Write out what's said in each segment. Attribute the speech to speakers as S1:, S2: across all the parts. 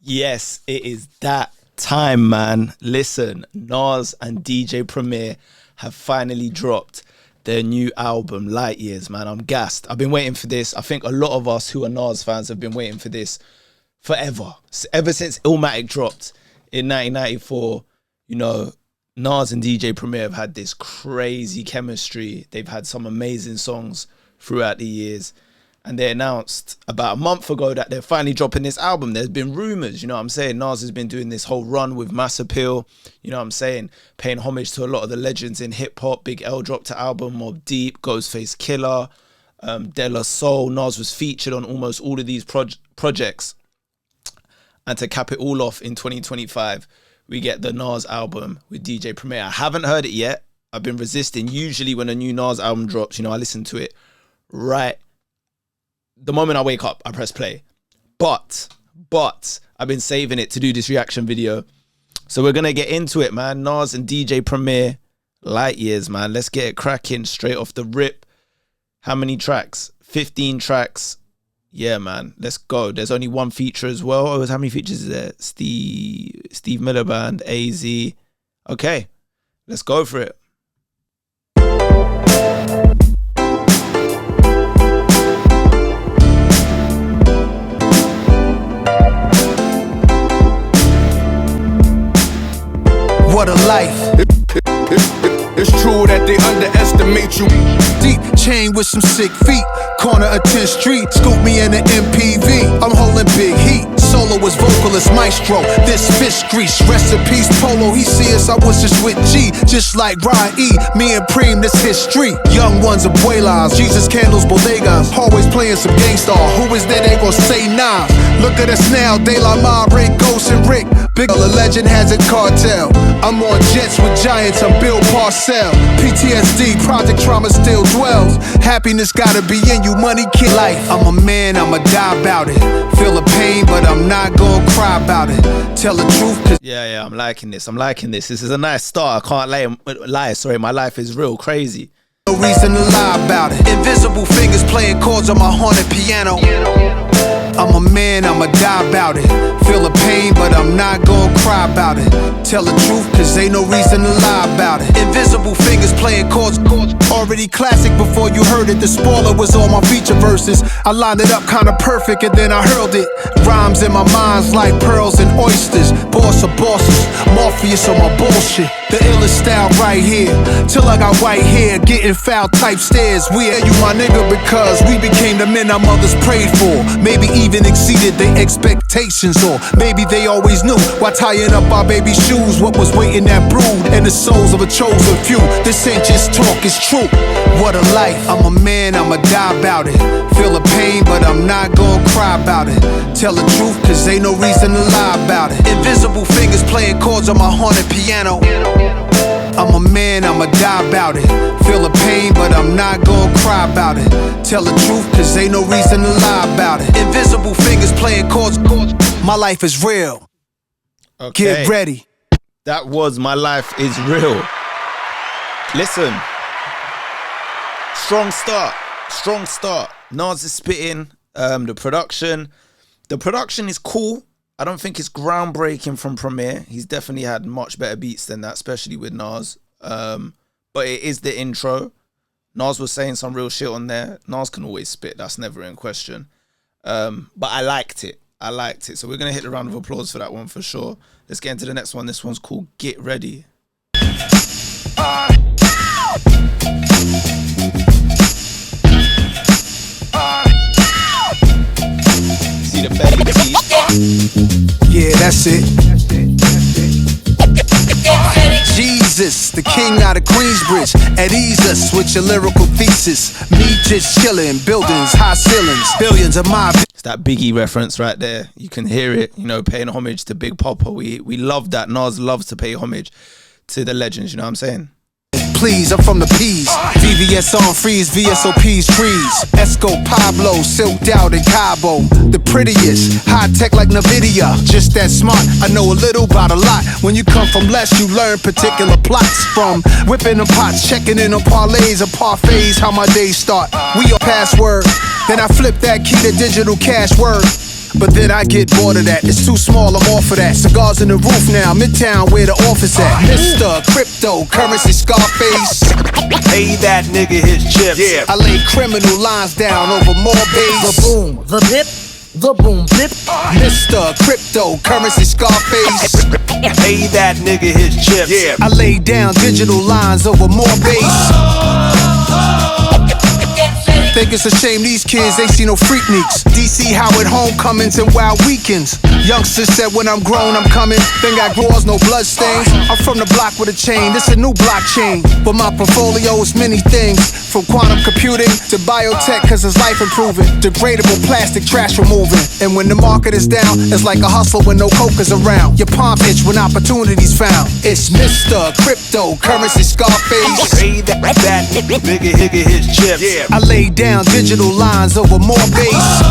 S1: Yes, it is that time, man. Listen, Nas and DJ Premier have finally dropped their new album, Light Years, man. I'm gassed. I've been waiting for this. I think a lot of us who are Nas fans have been waiting for this forever. Ever since Illmatic dropped in 1994, you know, Nas and DJ Premier have had this crazy chemistry. They've had some amazing songs throughout the years. And they announced about a month ago that they're finally dropping this album. There's been rumors, you know what I'm saying? Nas has been doing this whole run with Mass Appeal, you know what I'm saying? Paying homage to a lot of the legends in hip hop. Big L dropped an album, Mobb Deep, Ghostface Killer, De La Soul. Nas was featured on almost all of these projects. And to cap it all off in 2025, we get the Nas album with DJ Premier. I haven't heard it yet. I've been resisting. Usually when a new Nas album drops, you know, I listen to it right the moment I wake up, I press play. But I've been saving it to do this reaction video. So we're going to get into it, man. Nas and DJ Premier, Light Years, man. Let's get it cracking straight off the rip. How many tracks? 15 tracks. Yeah, man. Let's go. There's only one feature as well. Oh, how many features is there? Steve Miller Band, AZ. Okay, let's go for it.
S2: What a life. It's true that they underestimate you. Deep chain with some sick feet. Corner of 10th Street. Scoop me in an MPV. I'm holding big heat. Soloist, vocalist, maestro. This fish grease. Rest in peace, Polo. He see us, I was just with G. Just like Ryan E. Me and Preem, this history. Young ones, abuelas. Jesus candles, bodegas. Always playing some gangstar. Who is there? They gon' say nah. Look at us now. De La Mare, Ghost and Rick. Big a legend has a cartel. I'm on jets with giants. I'm Bill Parcell. PTSD, project trauma still dwells. Happiness gotta be in you. Money kill life. I'm a man, I'ma die about it. Feel the pain, but I'm not gonna cry about it. Tell the truth, cause
S1: yeah, I'm liking this. This is a nice start. I can't lie. Sorry, my life is real crazy.
S2: No reason to lie about it. Invisible fingers playing chords on my haunted piano. I'm a man, I'ma die about it. Feel the pain, but I'm not gonna cry about it. Tell the truth, cause ain't no reason to lie about it. Invisible fingers playing chords. Already classic before you heard it. The spoiler was on my feature verses. I lined it up kinda perfect and then I hurled it. Rhymes in my mind's like pearls and oysters. Boss of bosses, Morpheus on my bullshit. The illest style right here. Till I got white hair, getting foul type stares. We are you my nigga because we became the men our mothers prayed for. Maybe even exceeded their expectations, or maybe they always knew why tying up our baby shoes. What was waiting that brood and the souls of a chosen few. This ain't just talk, it's true. What a life. I'm a man, I'ma die about it. Feel the pain, but I'm not gonna cry about it. Tell the truth, cause ain't no reason to lie about it. Invisible fingers playing chords on my haunted piano. I'm a man, I'ma die about it. Feel the pain, but I'm not gonna cry about it. Tell the truth, cause ain't no reason to lie about it. Invisible fingers playing chords. My life is real.
S1: Okay.
S2: Get ready.
S1: That was My Life is Real. Listen. Strong start. Nas is spitting. The production is cool. I don't think it's groundbreaking from Premier. He's definitely had much better beats than that, especially with Nas. But it is the intro. Nas was saying some real shit on there. Nas can always spit. That's never in question. But I liked it. So we're going to hit a round of applause for that one for sure. Let's get into the next one. This one's called Get Ready. See the baby.
S2: Yeah, that's it. Jesus, the king out of Queensbridge. At ease us with your lyrical thesis. Me just chilling, buildings, high ceilings, billions of my.
S1: It's that Biggie reference right there. You can hear it, you know, paying homage to Big Papa. We love that. Nas loves to pay homage to the legends, you know what I'm saying?
S2: Please, I'm from the P's. VVS on freeze, VSOP's freeze. Esco, Pablo, silked out in Cabo. The prettiest, high tech like NVIDIA. Just that smart, I know a little about a lot. When you come from less, you learn particular plots. From whipping the pots, checking in on parlays or parfaits, how my days start. We on password, then I flip that key to digital cash word. but then I get bored of that. It's too small, I'm off of that. Cigars in the roof now, Midtown where the office at. Mr. Cryptocurrency Scarface.
S3: Pay that nigga his chips. Yeah.
S2: I lay criminal lines down over more bass.
S4: The boom, the bip, the boom bip.
S2: Mr. Cryptocurrency Scarface.
S3: Pay that nigga his chips. Yeah.
S2: I lay down digital lines over more bass. Think it's a shame these kids ain't see no freakniks. DC Howard homecomings and wild weekends. Youngsters said when I'm grown I'm coming. Then got drawers, no blood stains. I'm from the block with a chain, this a new blockchain. But my portfolio is many things. From quantum computing to biotech, cause it's life improving. Degradable plastic trash removing. And when the market is down, it's like a hustle when no coke is around. Your palm itch when opportunity's found. It's Mr. Cryptocurrency Scarface.
S3: Pay that nigga his chips. Yeah.
S2: I lay down digital lines over more bass.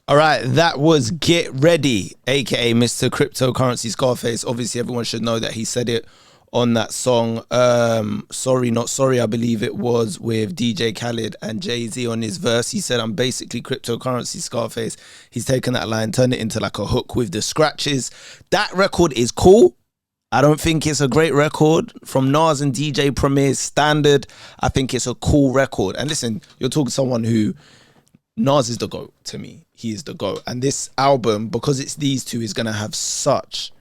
S1: All right, that was Get Ready, aka Mr. Cryptocurrency Scarface. Obviously, everyone should know that he said it on that song, Sorry Not Sorry, I believe it was, with DJ Khaled and Jay-Z on his verse. He said, I'm basically Cryptocurrency Scarface. He's taken that line, turned it into like a hook with the scratches. That record is cool. I don't think it's a great record. From Nas and DJ Premier's standard, I think it's a cool record. And listen, you're talking to someone who, Nas is the GOAT to me. He is the GOAT. And this album, because it's these two, is going to have such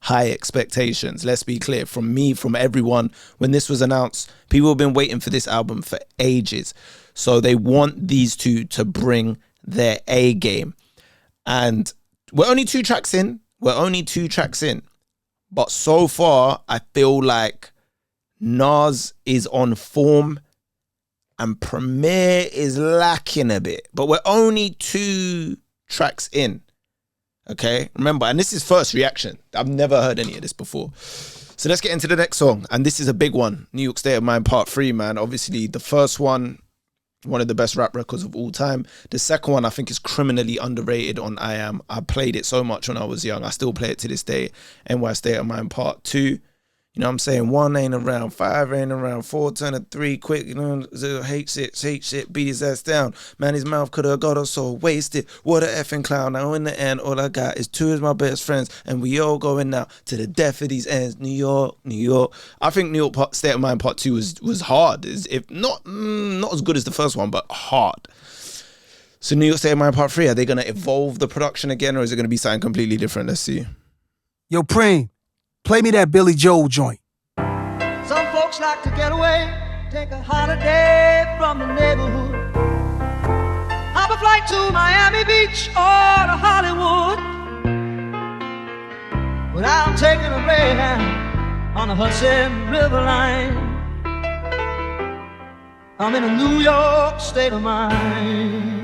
S1: high expectations. Let's be clear. From me, from everyone, when this was announced, people have been waiting for this album for ages. So they want these two to bring their A game. And we're only two tracks in. But so far, I feel like Nas is on form and Premier is lacking a bit. But we're only 2 tracks in. Okay, remember, and this is first reaction. I've never heard any of this before. So let's get into the next song. And this is a big one. New York State of Mind Part 3, man. Obviously, the first one of the best rap records of all time. The second one, I think, is criminally underrated on I Am. I played it so much when I was young. I still play it to this day. NY State of Mind Part 2. You know what I'm saying? 1 ain't around, 5 ain't around, 4 turn to 3 quick, you know, hate shit, beat his ass down. Man, his mouth could have got us so wasted. What a effing clown. Now in the end, all I got is 2 of my best friends, and we all going out to the death of these ends. New York. I think New York State of Mind Part 2 was hard. If not as good as the first one, but hard. So New York State of Mind Part 3, are they going to evolve the production again, or is it going to be something completely different? Let's see.
S2: Yo, Preem, play me that Billy Joel joint.
S5: Some folks like to get away, take a holiday from the neighborhood. Hop a flight to Miami Beach or to Hollywood. But I'm taking a Greyhound on the Hudson River line. I'm in a New York state of mind.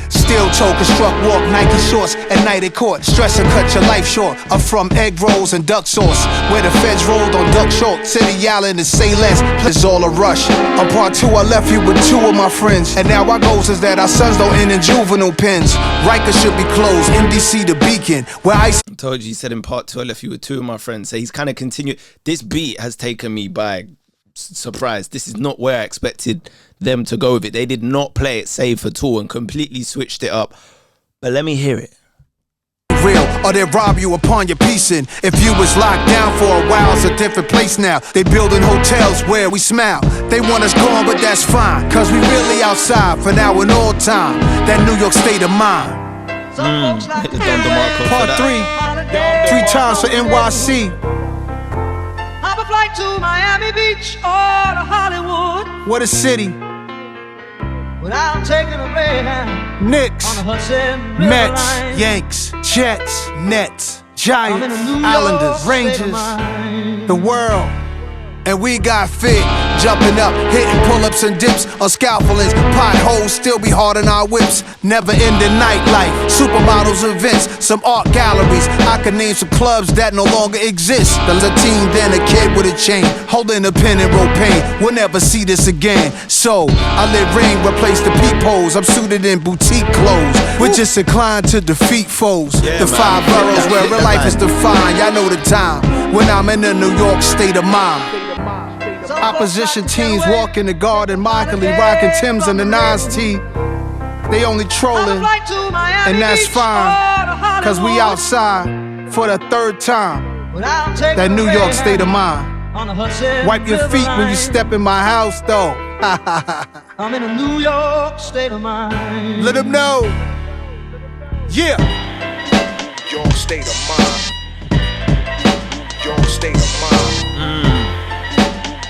S2: Steel choker, struck walk, Nike shorts, at night at court. Stress and cut your life short. I'm from egg rolls and duck sauce, where the feds rolled on duck short. City Island and say less, it's all a rush. On part 2, I left you with 2 of my friends. And now our goals is that our sons don't end in juvenile pens. Rikers should be closed, MDC the beacon, where I
S1: told you, he said in part 2, I left you with 2 of my friends. So he's kind of continued. This beat has taken me by surprise. This is not where I expected them to go with it. They did not play it safe at all and completely switched it up. But let me hear it.
S2: Real, or they rob you upon your piecing. If you was locked down for a while, it's a different place now. They building hotels where we smile. They want us gone, but that's fine, cause we really outside for now and all time. That New York state of mind. Part 3 times for NYC.
S5: Hop a flight to Miami Beach or to Hollywood.
S2: What a city.
S5: But I'm taking a Greyhound
S2: Knicks,
S5: on the Hudson River
S2: Mets,
S5: line.
S2: Yanks, Jets, Nets, Giants,
S5: I'm in a New York
S2: Islanders,
S5: state of
S2: Rangers,
S5: mind.
S2: the world, And we got fit, jumping up, hitting pull-ups and dips on scaffoldings. Potholes still be hard in our whips. Never ending nightlife, supermodels events, some art galleries. I could name some clubs that no longer exist. There's a teen, then a kid with a chain, holding a pen and roll pain. We'll never see this again. So I let rain replace the peepholes. I'm suited in boutique clothes. We're just inclined to defeat foes. The five boroughs where real life is defined. Y'all know the time when I'm in the New York state of mind. Opposition teams walk in the garden, mockingly rocking Timbs and the Nas T. They only trolling, and that's fine, cause we outside for the third time. That New York state of mind. Wipe your feet when you step in my house, though.
S5: I'm in a New York state of mind.
S2: Let them know. Yeah.
S3: Your state of mind. Your state of mind.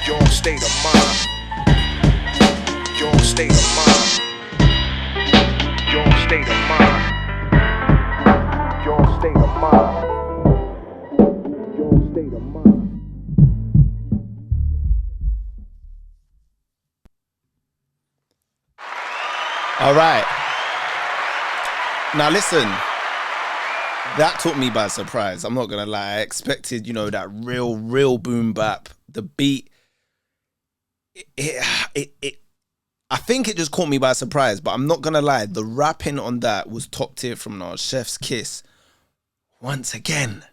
S3: Your state of mind. Your state of mind. Your state of mind. Your state of mind. Your state of mind.
S1: All right. Now listen, that took me by surprise. I'm not gonna lie. I expected, that real boom bap. The beat, I think it just caught me by surprise. But I'm not gonna lie. The rapping on that was top tier from Nas. Chef's kiss. Once again,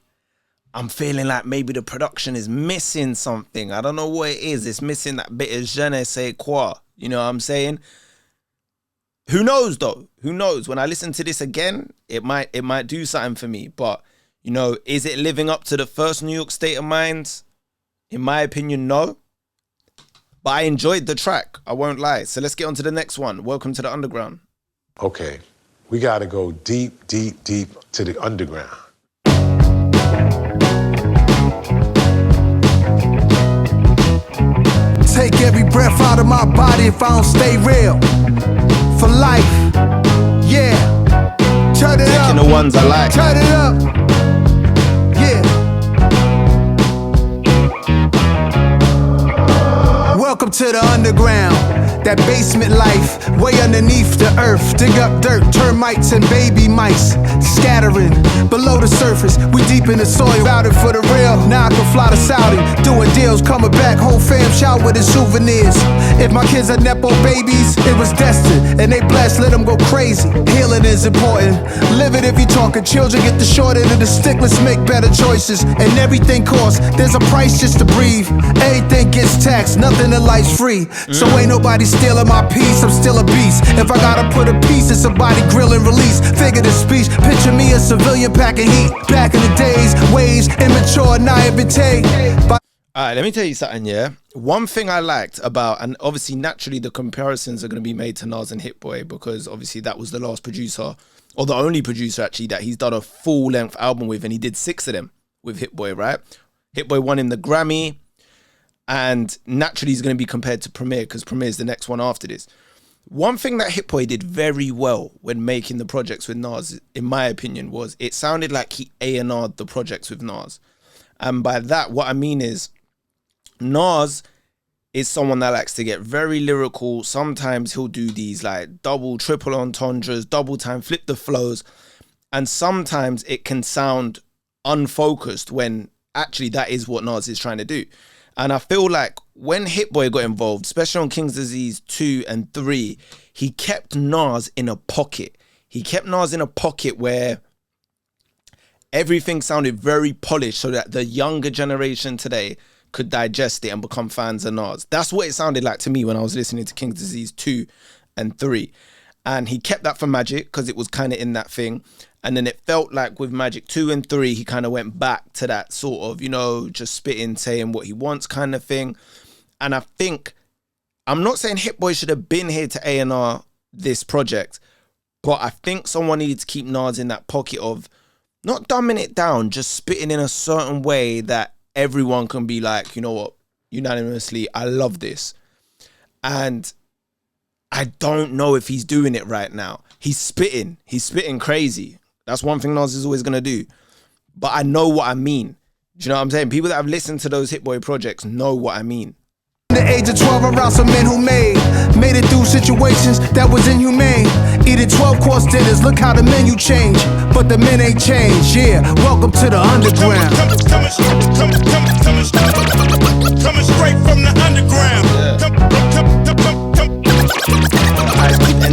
S1: I'm feeling like maybe the production is missing something. I don't know what it is. It's missing that bit of je ne sais quoi. You know what I'm saying? Who knows though? Who knows? When I listen to this again, it might do something for me. But, is it living up to the first New York State of Mind? In my opinion, no. But I enjoyed the track. I won't lie. So let's get on to the next one. Welcome to the Underground.
S6: Okay, we gotta go deep, deep, deep to the underground.
S2: Take every breath out of my body if I don't stay real. For life, yeah. Turn it up.
S1: Taking the ones I like.
S2: Turn it up, yeah. Welcome to the underground. That basement life, way underneath the earth. Dig up dirt, termites and baby mice, scattering below the surface. We deep in the soil, out it for the real. Now I can fly to Saudi, doing deals, coming back. Whole fam shout with his souvenirs. If my kids are Nepo babies, it was destined, and they blessed, let them go crazy. Healing is important. Live it if you talking. Children get the short end of the stick. Let's make better choices, and everything costs. There's a price just to breathe. Everything gets taxed, nothing in life's free. So ain't nobody stealing my peace, I'm still a beast. If I gotta put a piece in somebody grill and release. Figure the speech, picture me a civilian packing heat. Back in the days, ways immature, naivete.
S1: Alright, let me tell you something, yeah? One thing I liked about, and obviously naturally the comparisons are going to be made to Nas and Hit Boy, because obviously that was the last producer, or the only producer actually, that he's done a full length album with, and he did 6 of them with Hit Boy, right? Hit Boy won him the Grammy. And naturally he's going to be compared to Premier, because Premier is the next one after this. One thing that Hit Boy did very well when making the projects with Nas, in my opinion, was it sounded like he A&R'd the projects with Nas. And by that, what I mean is, Nas is someone that likes to get very lyrical. Sometimes he'll do these like double, triple entendres, double time, flip the flows. And sometimes it can sound unfocused when actually that is what Nas is trying to do. And I feel like when Hit Boy got involved, especially on King's Disease 2 and 3, he kept Nas in a pocket. He kept Nas in a pocket where everything sounded very polished so that the younger generation today could digest it and become fans of Nas. That's what it sounded like to me when I was listening to King's Disease 2 and 3. And he kept that for Magic because it was kind of in that thing. And then it felt like with Magic 2 and 3, he kind of went back to that sort of, just spitting, saying what he wants kind of thing. And I think, I'm not saying Hit Boy should have been here to A&R this project, but I think someone needed to keep Nas in that pocket of not dumbing it down, just spitting in a certain way that everyone can be like, you know what, unanimously, I love this. And I don't know if he's doing it right now. He's spitting crazy. That's one thing Nas is always going to do. But I know what I mean. Do you know what I'm saying? People that have listened to those Hit Boy projects know what I mean.
S2: The age of 12 around some men who made it through situations that was inhumane. Eating 12-course dinners, look how the menu changed. But the men ain't changed, yeah. Welcome to the underground.
S7: Coming straight from the underground.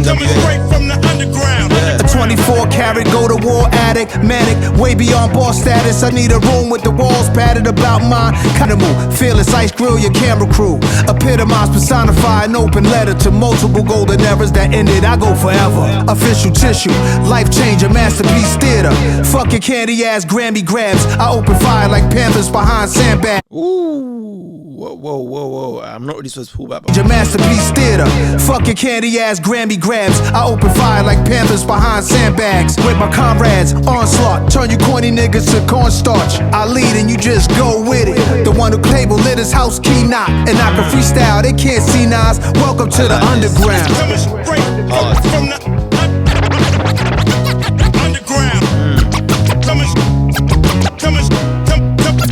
S7: Coming straight from the underground.
S2: A 24 karat, go to war addict, manic, way beyond boss status. I need a room with the walls padded about mine. Cannibal, fearless, ice grill your camera crew. Epitomize, personify an open letter to multiple golden eras that ended. I go forever. Official tissue, life changer, masterpiece theater. Fuck your candy ass Grammy grabs. I open fire like Panthers behind sandbags.
S1: Ooh, whoa. I'm not really supposed to pull back.
S2: Your masterpiece theater. Fuck your candy ass Grammy grabs. I open fire like Panthers behind sandbags. With my comrades, onslaught. Turn you corny niggas to cornstarch. I lead and you just go with it. The one who cable lit his house key knock. And I can freestyle, they can't see Nas. Welcome to the underground.
S7: Coming straight from the underground.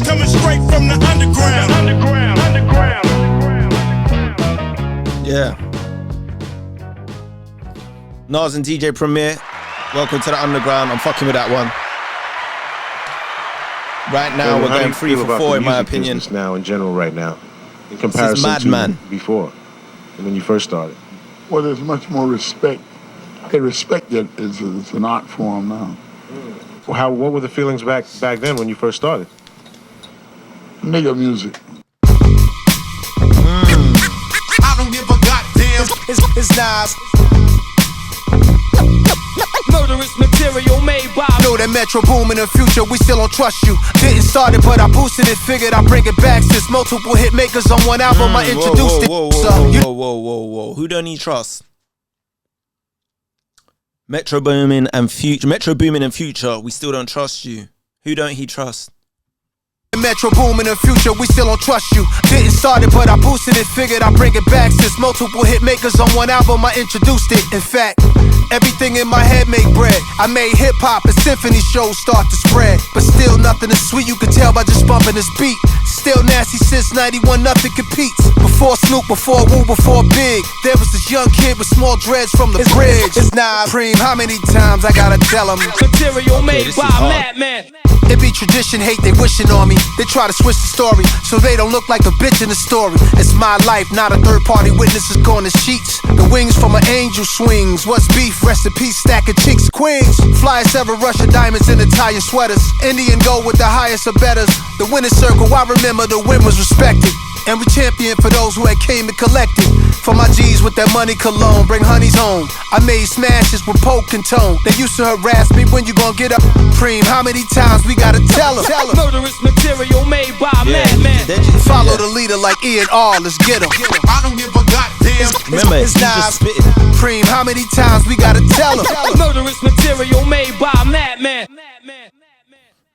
S7: Coming straight from the underground.
S1: Yeah. Nas and DJ Premier, welcome to the underground. I'm fucking with that one. Right now, we're going 3 for 4 in my opinion.
S8: Now, in general, right now, in comparison to before, when you first started.
S3: Well, there's much more respect. They respect it as an art form now.
S8: Well, what were the feelings back then when you first started?
S3: Nigga music.
S2: I don't give a goddamn. It's Nas.
S5: Murderous material made by.
S2: Know that Metro boom in the future, we still don't trust you. Didn't start it, but I boosted it. Figured I'd bring it back since multiple hit makers on one album. I introduced it.
S1: Whoa. Who don't you trust? Metro booming and future. We still don't trust you. Who don't he trust?
S2: Metro boom in the future, we still don't trust you. Didn't start it, but I boosted it. Figured I'd bring it back since multiple hit makers on one album. I introduced it. In fact, everything in my head make bread. I made hip-hop and symphony shows start to spread. But still nothing is sweet, you can tell by just bumping this beat. Still nasty since 91, nothing competes. Before Snoop, before Wu, before Big, there was this young kid with small dreads from the bridge. It's Nas Preem, how many times I gotta tell him?
S5: Material made by Madman.
S2: It be tradition, hate, they wishing on me. They try to switch the story, so they don't look like the bitch in the story. It's my life, not a third-party witness is going to sheets. The wings from an angel swings. What's beef? Rest in peace, stack of cheeks, queens. Flyest ever, Russian diamonds in Italian sweaters. Indian gold with the highest of betters. The winner's circle, I remember the win was respected. And we champion for those who had came and collected. For my G's with that money cologne, bring honeys home. I made smashes with poke and tone. They used to harass me, when you gon' get up? Preem, how many times we gotta tell them?
S5: Murderous material made by Madman.
S2: Follow the leader like E and R, let's get him. I don't give a goddamn.
S1: Remember,
S2: it's
S1: he
S2: Nas.
S1: just spitting.
S2: Preem, how many times we gotta tell them?
S5: Murderous material made by Madman.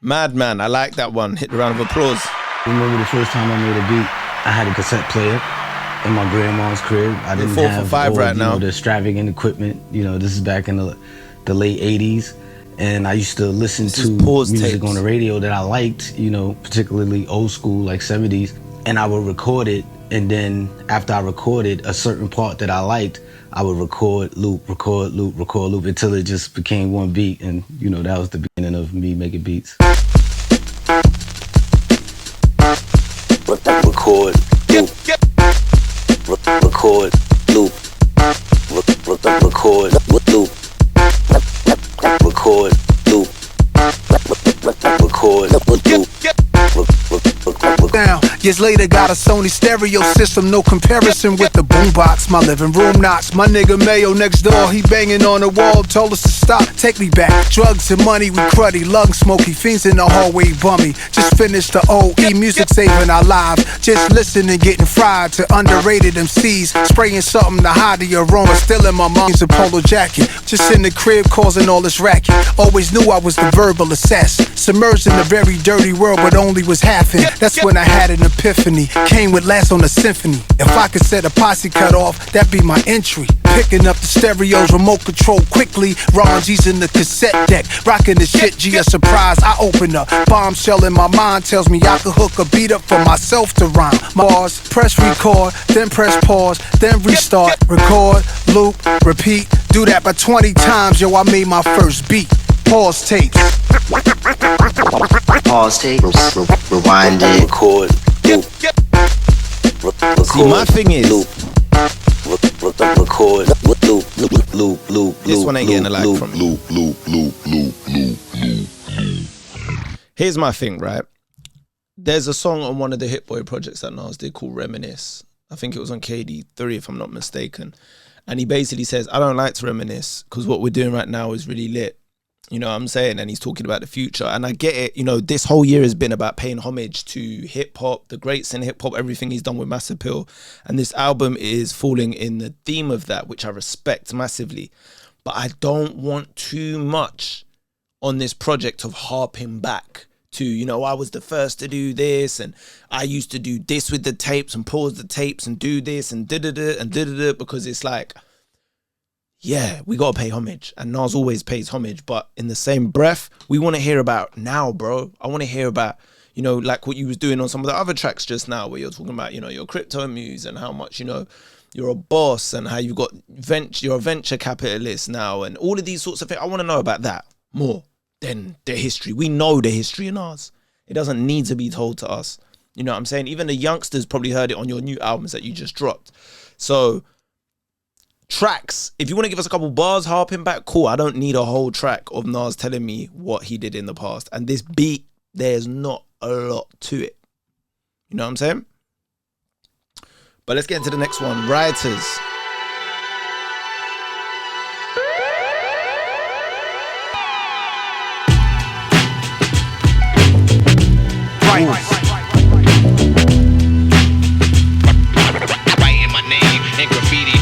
S1: Madman, I like that one. Hit the round of applause.
S9: Remember the first time I made a beat, I had a cassette player in my grandma's crib. I didn't
S1: 4
S9: have
S1: for 5
S9: all,
S1: right now.
S9: the extravagant equipment. This is back in the late 80s. And I used to listen to music
S1: tapes
S9: on the radio that I liked, particularly old school, like 70s. And I would record it. And then after I recorded a certain part that I liked, I would record, loop, until it just became one beat. And, that was the beginning of me making beats. Record, loop, record, loop, record, loop, record, loop, record, loop.
S2: Now, years later, got a Sony stereo system, no comparison with the boombox. My living room knocks. My nigga Mayo next door, he banging on the wall, told us to stop. Take me back. Drugs and money, we cruddy, lung smoky, fiends in the hallway bummy. Just finished the OE, music saving our lives. Just listening, getting fried to underrated MCs. Spraying something to hide the aroma, still in my mom's a polo jacket. Just in the crib, causing all this racket. Always knew I was the verbal assassin, submerged in a very dirty world, but only was half in. That's when I had an epiphany, came with last on the symphony. If I could set a posse cut off, that'd be my entry. Picking up the stereos, remote control quickly. Ron G's in the cassette deck, rocking the shit. G a surprise, I open up. Bombshell in my mind tells me I could hook a beat up for myself to rhyme. Bars, press record, then press pause, then restart. Record, loop, repeat. Do that by 20 times, yo, I made my first beat. Pause tapes.
S10: Pause tapes. Rewind it. Record. Loop.
S1: See, my thing is,
S10: record. Loop.
S1: This one ain't getting a like from me. Here's my thing, right? There's a song on one of the Hit Boy projects that Nas did called Reminisce. I think it was on KD3 if I'm not mistaken. And he basically says, I don't like to reminisce because what we're doing right now is really lit. You know what I'm saying? And he's talking about the future. And I get it. You know, this whole year has been about paying homage to hip hop, the greats in hip hop, everything he's done with Mass Appeal. And this album is falling in the theme of that, which I respect massively. But I don't want too much on this project of harping back to, you know, I was the first to do this and I used to do this with the tapes and pause the tapes and do this and da-da-da and da-da-da, because it's like, yeah, we got to pay homage. And Nas always pays homage. But in the same breath, we want to hear about now, bro. I want to hear about, you know, like what you was doing on some of the other tracks just now where you're talking about, you know, your crypto muse and how much, you know, you're a boss and how you've got you're a venture capitalist now and all of these sorts of things. I want to know about that more than the history. We know the history in Nas. It doesn't need to be told to us. You know what I'm saying? Even the youngsters probably heard it on your new albums that you just dropped. So tracks, if you want to give us a couple bars harping back, cool. I don't need a whole track of Nas telling me what he did in the past. And this beat, there's not a lot to it. You know what I'm saying? But let's get into the next one. Writers.
S2: Right.
S11: Writing my name in graffiti.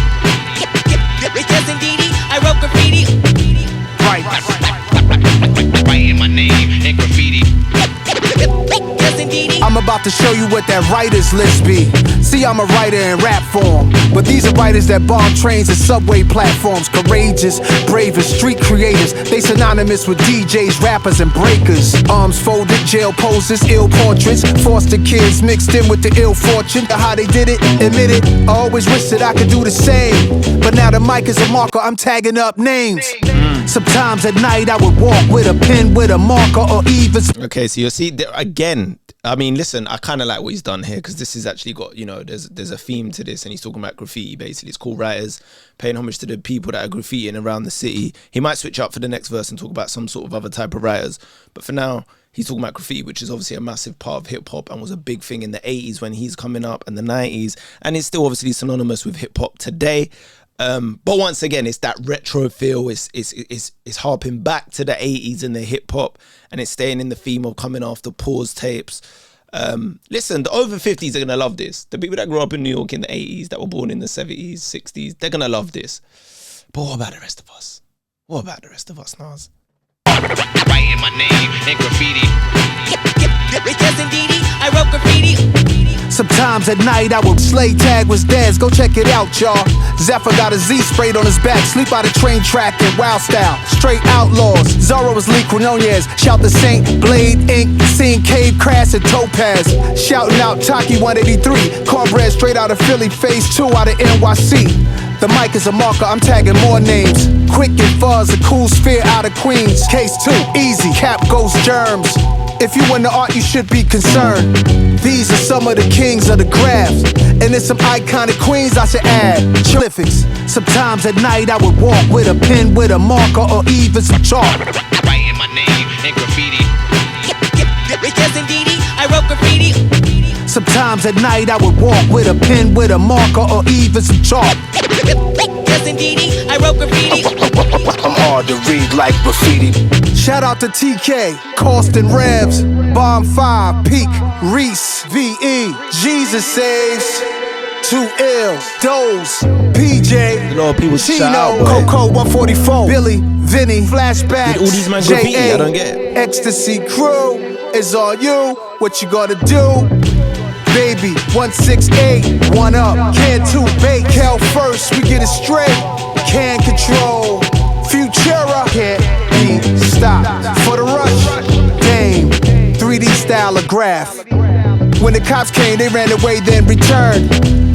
S11: Yes, indeed, I wrote graffiti.
S2: Right.
S11: Writing my name in graffiti. Yes, indeed.
S2: I'm about to show you what that writer's list be. See, I'm a writer in rap form, but these are writers that bomb trains and subway platforms. Courageous, brave, and street creators. They synonymous with DJs, rappers, and breakers. Arms folded, jail poses, ill portraits. Foster kids mixed in with the ill fortune. How they did it, admit it. I always wish that I could do the same, but now the mic is a marker, I'm tagging up names. Sometimes at night I would walk with a pen, with a marker, or even...
S1: Okay, so you see, again, I mean, listen, I kind of like what he's done here because this has actually got, you know, there's a theme to this and he's talking about graffiti, basically. It's called Writers, paying homage to the people that are graffitiing around the city. He might switch up for the next verse and talk about some sort of other type of writers. But for now, he's talking about graffiti, which is obviously a massive part of hip-hop and was a big thing in the 80s when he's coming up and the 90s. And it's still obviously synonymous with hip-hop today. But once again, it's that retro feel. It's harping back to the 80s and the hip hop, and it's staying in the theme of coming after pause tapes. Listen, the over 50s are gonna love this. The people that grew up in New York in the 80s, that were born in the 70s, 60s, they're gonna love this. But what about the rest of us? What about the rest of us, Nas?
S11: Writing my name in graffiti. Yes, indeed, I wrote graffiti.
S2: Sometimes at night I would slay tag was dead. Go check it out, y'all. Zephyr got a Z sprayed on his back. Sleep out a train track in wild style. Straight outlaws. Zorro was Lee Quinonez. Shout the Saint, Blade, Ink, Scene, Cave, Crass, and Topaz. Shouting out Taki 183. Cornbread straight out of Philly. Phase 2 out of NYC. The mic is a marker, I'm tagging more names. Quick and Fuzz, a cool sphere out of Queens. Case 2, easy, Cap Ghost Germs. If you in the art, you should be concerned. These are some of the kings of the craft, and there's some iconic queens I should add. Prolifics. Sometimes at night I would walk with a pen, with a marker, or even some chalk.
S11: Writing my name in graffiti. Yes, indeed, I wrote graffiti.
S2: Sometimes at night I would walk with a pen, with a marker, or even some chalk.
S11: Yes, indeed, I wrote graffiti.
S10: I'm hard to read like graffiti.
S2: Shout out to TK, Costin Rebs, Bomb 5, Peak, Reese, VE, Jesus Saves, 2 Ill, Doze, PJ,
S1: A lot of people shout
S2: Chino,
S1: out, boy.
S2: Coco 144, Billy, Vinny, Flashbacks,
S1: Did all these men graffiti? I don't get it.
S2: Ecstasy Crew, it's all you, what you gotta do. Baby, 168, one up, can two bait, Cal first, we get it straight, can control, Futura, can't be stopped, for the rush, game, 3D stylograph, when the cops came, they ran away, then returned,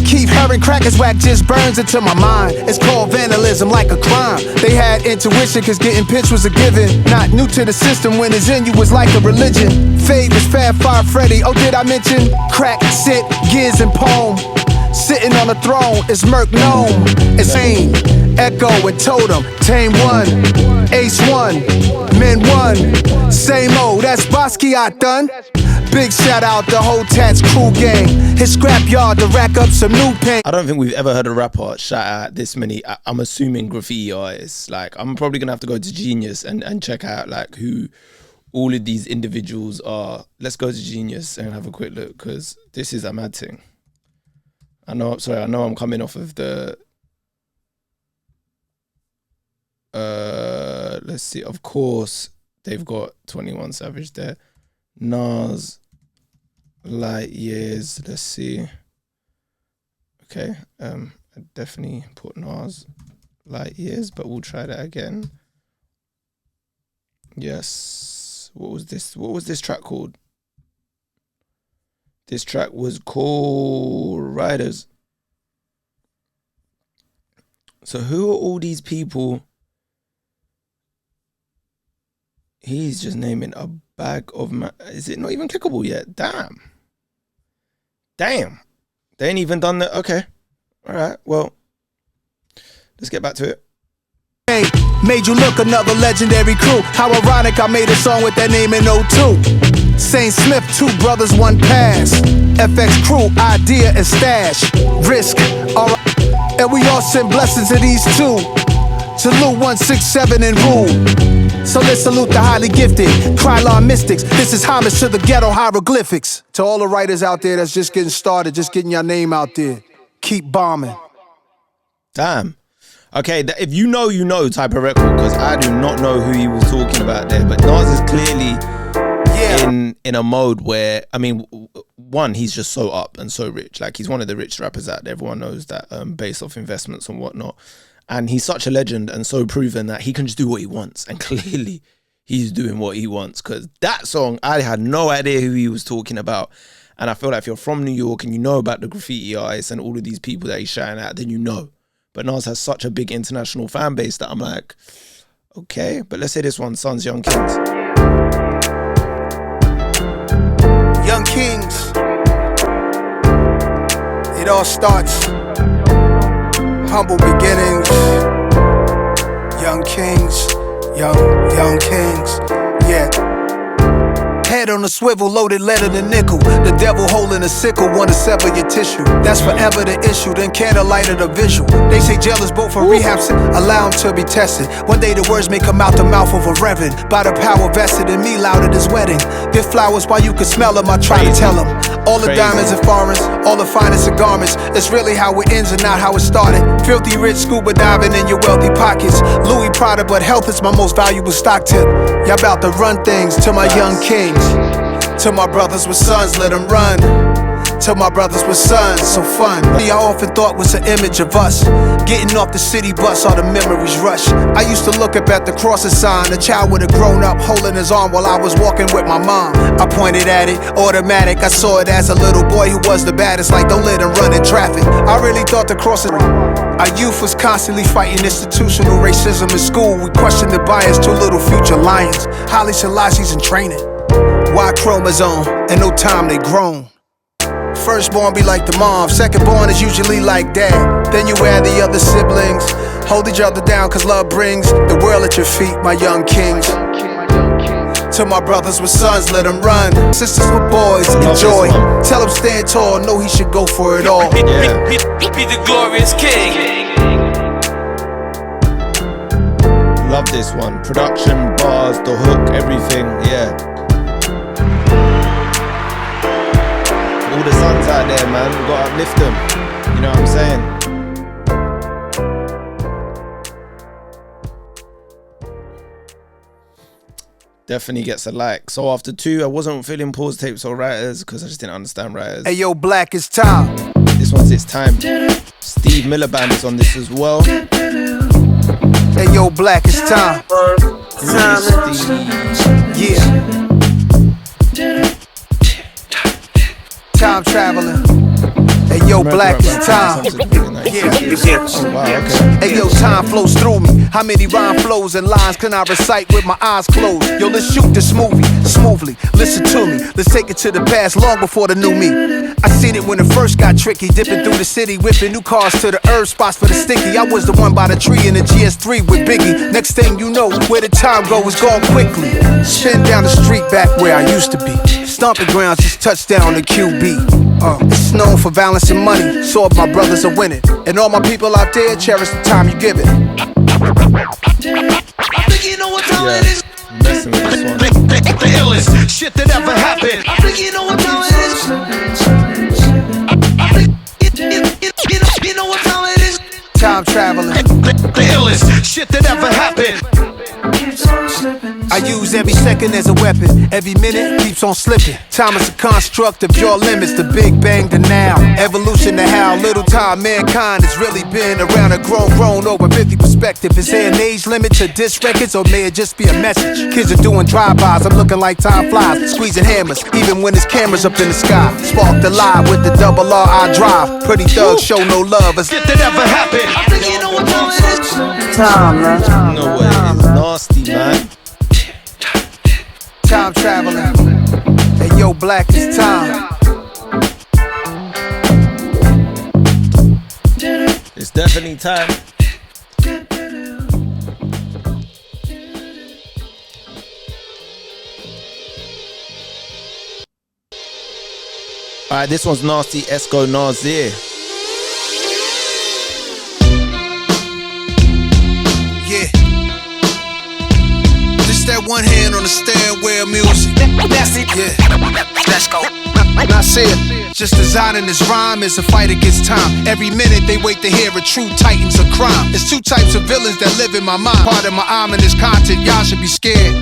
S2: keep hearing crackers whack just burns into my mind, it's called vandalism like a crime, they had intuition cause getting pitched was a given, not new to the system when it's in you was like a religion, Fade was Fab Five Freddy, oh did I mention, crack, sit, Giz and Poem, sitting on the throne, it's Merc Gnome, it's Aim, Echo and Totem, Tame one, Ace one, Men one, same old, that's Basquiat done. Big shout out the whole Tats crew gang. His scrapyard to rack up some new paint.
S1: I don't think we've ever heard a rapper shout out this many. I'm assuming graffiti artists. Like, I'm probably gonna have to go to Genius and check out like who all of these individuals are. Let's go to Genius and have a quick look because this is a mad thing. I know I'm coming off of the. Let's see. Of course, they've got 21 Savage there. Nas, Light Years, let's see. Okay, I definitely put Nas, Light Years, but we'll try that again. Yes, what was this track called? This track was called Riders. So who are all these people? He's just naming a bag of... Is it not even clickable yet? Damn. They ain't even done that. Okay. All right. Well, let's get back to it.
S2: Made you look, another legendary crew. How ironic I made a song with that name in 02. Saint Smith, two brothers, one pass. FX crew, idea and stash. Risk, alright. And we all send blessings to these two. Salute 167 and rule. So let's salute the highly gifted Krylon mystics. This is homage to the ghetto hieroglyphics. To all the writers out there that's just getting started, just getting your name out there. Keep bombing.
S1: Damn. Okay, if you know type of record, because I do not know who he was talking about there. But Nas is clearly in a mode where, I mean, one, he's just so up and so rich. Like, he's one of the richest rappers out there. Everyone knows that, based off investments and whatnot. And he's such a legend and so proven that he can just do what he wants. And clearly he's doing what he wants. Because that song, I had no idea who he was talking about. And I feel like if you're from New York and you know about the graffiti artists and all of these people that he's shouting at, then you know. But Nas has such a big international fan base that I'm like, okay. But let's say this one, Sons, Young Kings.
S2: Young Kings. It all starts. Humble beginnings, young kings, young kings, yeah. Head on a swivel, loaded lead in a nickel. The devil holding a sickle, wanna sever your tissue. That's forever the issue, then candlelight of the visual. They say jail is both for rehab, allow them to be tested. One day the words may come out the mouth of a reverend. By the power vested in me, loud at his wedding. Get flowers while you can smell them, I try to tell them. All the diamonds and foreigns, all the finest of garments. It's really how it ends and not how it started. Filthy rich scuba diving in your wealthy pockets. Louis Prada, but health is my most valuable stock tip. Y'all about to run things to my young kings. To my brothers with sons, let them run. To my brothers with sons, so fun. I often thought was an image of us. Getting off the city bus, all the memories rush. I used to look up at the crosses sign. A child would have grown up holding his arm while I was walking with my mom. I pointed at it, automatic. I saw it as a little boy who was the baddest. Like, don't let him run in traffic. I really thought the crossing. Our youth was constantly fighting institutional racism in school. We questioned the bias, too little future lions. Haile Selassie's in training. Y chromosome, and no time they grown. Firstborn be like the mom, secondborn is usually like dad. Then you add the other siblings, hold each other down cause love brings the world at your feet, my young kings. To my brothers with sons, let them run. Sisters with boys, enjoy. Tell them stand tall, know he should go for it all.
S11: Be the glorious king.
S1: Love this one. Production, bars, the hook, everything, yeah. All the sons out there, man, we gotta uplift them. You know what I'm saying? Definitely gets a like. So after 2, I wasn't feeling pause tapes or writers because I just didn't understand writers.
S2: Hey yo, Black, it's time.
S1: This one's It's Time. Steve Miliband is on this as well.
S2: Hey yo, Black, it's time. Yeah. Time traveling. Hey yo, Black, it's time. Yeah.
S1: Oh, wow, okay.
S2: Hey yo, time flows through me. How many rhyme flows and lines can I recite with my eyes closed? Yo, let's shoot this movie smoothly. Listen to me. Let's take it to the past, long before the new me. I seen it when it first got tricky, dipping through the city, whipping new cars to the herb spots for the sticky. I was the one by the tree in the GS3 with Biggie. Next thing you know, where the time go is gone quickly. Spin down the street back where I used to be. Stomping grounds, just touchdown to QB. It's known for violence and money, so if my brothers are winning. And all my people out there, cherish the time you give it.
S5: I think you know what time it is.
S1: Messing with this one.
S5: The illest shit that ever happened. I think you know what time it is. I think you know what time it is.
S2: Time traveling.
S5: The illest shit that ever happened.
S2: I use every second as a weapon. Every minute keeps on slipping. Time is a construct of your limits. The Big Bang to now. Evolution to how little time mankind has really been around and grown over 50 perspective. Is there an age limit to disc records, or may it just be a message? Kids are doing drive-bys. I'm looking like time flies, squeezing hammers, even when there's cameras up in the sky. Sparked alive with the double R I drive. Pretty thugs show no love. As
S5: Shit that ever happened. I think you know what time it is.
S4: Time, man.
S1: No way, it's nasty, man.
S2: time traveling. Hey yo, Black, it's time.
S1: It's definitely time. Alright, this one's Nasty Esco Nazir.
S2: Yeah. Just that one hand on the stairwell music.
S5: Nasty.
S2: Yeah.
S5: Let's go.
S2: I said, just designing this rhyme is a fight against time. Every minute they wait to hear a true titan's a crime. There's two types of villains that live in my mind. Part of my ominous content, y'all should be scared.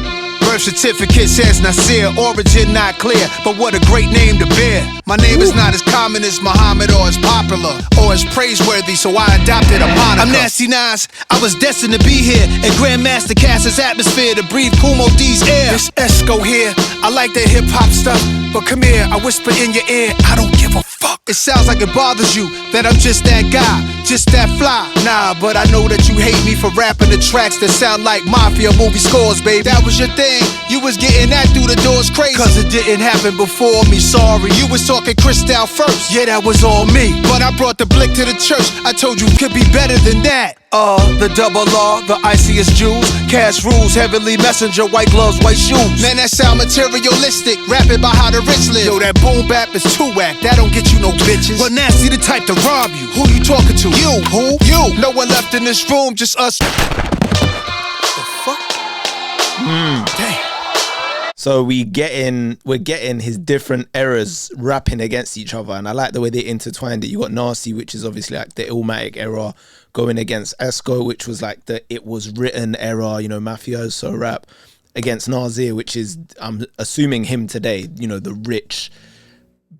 S2: Birth certificate says Nasir, origin not clear, but what a great name to bear. My name is not as common as Muhammad or as popular or as praiseworthy, so I adopted a moniker. I'm Nasty Nas, I was destined to be here in Grandmaster Cass's atmosphere to breathe Kumo D's air. This Esco here, I like that hip hop stuff, but come here, I whisper in your ear, I don't give a fuck. It sounds like it bothers you that I'm just that guy, just that fly. Nah, but I know that you hate me for rapping the tracks that sound like mafia movie scores, baby. That was your thing. You was getting that through the doors crazy, cause it didn't happen before me, sorry. You was talking Cristal first, yeah, that was all me. But I brought the blick to the church, I told you could be better than that. The double R, the iciest Jews. Cash rules, heavenly messenger, white gloves, white shoes. Man, that sound materialistic, rapping about how the rich live. Yo, that boom bap is too whack, that don't get you no bitches. But Nasty the type to rob you. Who you talking to? You. Who? You. No one left in this room, just us. The fuck? Damn.
S1: So we're getting his different eras rapping against each other, and I like the way they intertwined it. You got Nasty, which is obviously like the Illmatic era, going against Esco, which was like the it was written era, you know, mafioso rap, against Nazir, which is, I'm assuming him today, you know, the rich